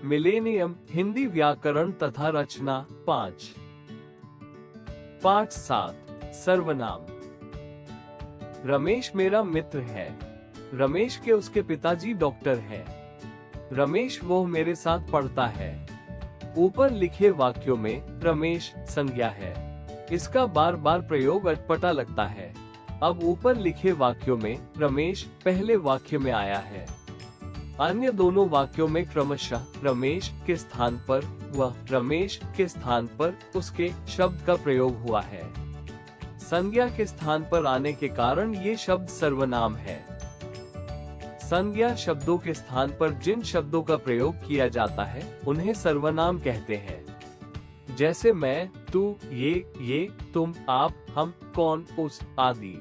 Millennium Hindi व्याकरण तथा रचना 5। पाठ 7 सर्वनाम। रमेश मेरा मित्र है। रमेश के उसके पिताजी डॉक्टर हैं। रमेश वो मेरे साथ पढ़ता है। ऊपर लिखे वाक्यों में रमेश संज्ञा है। इसका बार बार प्रयोग अटपटा लगता है। अब ऊपर लिखे वाक्यों में रमेश पहले वाक्य में आया है। अन्य दोनों वाक्यों में क्रमशः रमेश के स्थान पर व रमेश के स्थान पर उसके शब्द का प्रयोग हुआ है। संज्ञा के स्थान पर आने के कारण ये शब्द सर्वनाम है। संज्ञा शब्दों के स्थान पर जिन शब्दों का प्रयोग किया जाता है उन्हें सर्वनाम कहते हैं। जैसे मैं, तू, ये, तुम, आप, हम, कौन, उस आदि।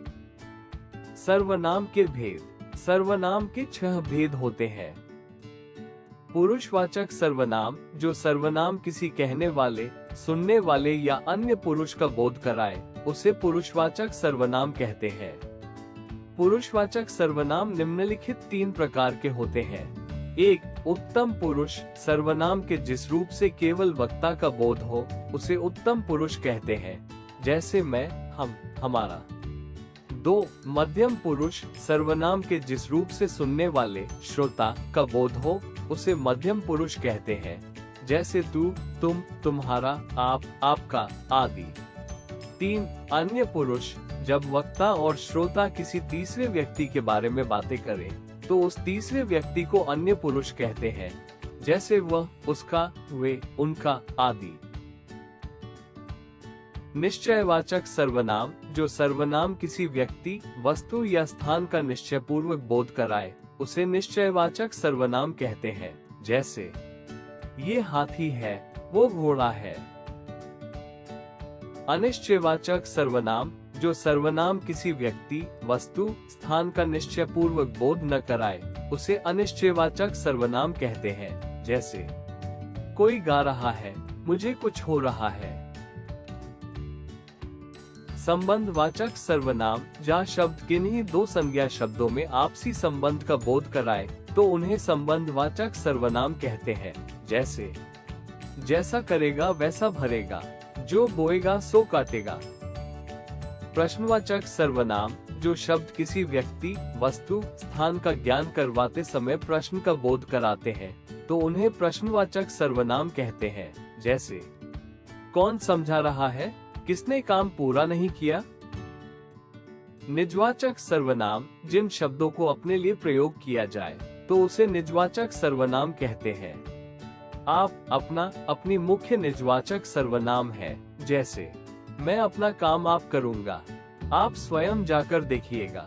सर्वनाम के भेद। सर्वनाम के 6 भेद होते हैं। पुरुषवाचक सर्वनाम, जो सर्वनाम किसी कहने वाले, सुनने वाले या अन्य पुरुष का बोध कराए, उसे पुरुषवाचक सर्वनाम कहते हैं। पुरुषवाचक सर्वनाम निम्नलिखित 3 प्रकार के होते हैं। 1. उत्तम पुरुष सर्वनाम के जिस रूप से केवल वक्ता का बोध हो उसे उत्तम पुरुष कहते हैं, जैसे मैं, हम, हमारा। 2. मध्यम पुरुष सर्वनाम के जिस रूप से सुनने वाले, श्रोता का बोध हो उसे मध्यम पुरुष कहते हैं, जैसे तू, तुम, तुम्हारा, आप, आपका आदि। 3. अन्य पुरुष, जब वक्ता और श्रोता किसी तीसरे व्यक्ति के बारे में बातें करें तो उस तीसरे व्यक्ति को अन्य पुरुष कहते हैं, जैसे वह, उसका, वे, उनका आदि। निश्चयवाचक सर्वनाम, जो सर्वनाम किसी व्यक्ति, वस्तु या स्थान का निश्चय पूर्वक बोध कराए, उसे निश्चयवाचक सर्वनाम कहते हैं, जैसे ये हाथी है, वो घोड़ा है। अनिश्चयवाचक सर्वनाम, जो सर्वनाम किसी व्यक्ति, वस्तु, स्थान का निश्चय पूर्वक बोध न कराए, उसे अनिश्चयवाचक सर्वनाम कहते हैं, जैसे कोई गा रहा है, मुझे कुछ हो रहा है। संबंधवाचक सर्वनाम, जहाँ शब्द किन्हीं 2 संज्ञा शब्दों में आपसी संबंध का बोध कराए तो उन्हें संबंधवाचक सर्वनाम कहते हैं, जैसे जैसा करेगा वैसा भरेगा, जो बोएगा सो काटेगा। प्रश्नवाचक सर्वनाम, जो शब्द किसी व्यक्ति, वस्तु, स्थान का ज्ञान करवाते समय प्रश्न का बोध कराते हैं तो उन्हें प्रश्नवाचक सर्वनाम कहते हैं, जैसे कौन समझा रहा है, किसने काम पूरा नहीं किया। निजवाचक सर्वनाम, जिन शब्दों को अपने लिए प्रयोग किया जाए तो उसे निजवाचक सर्वनाम कहते हैं। आप, अपना, अपनी मुख्य निजवाचक सर्वनाम है, जैसे मैं अपना काम आप करूंगा, आप स्वयं जाकर देखिएगा।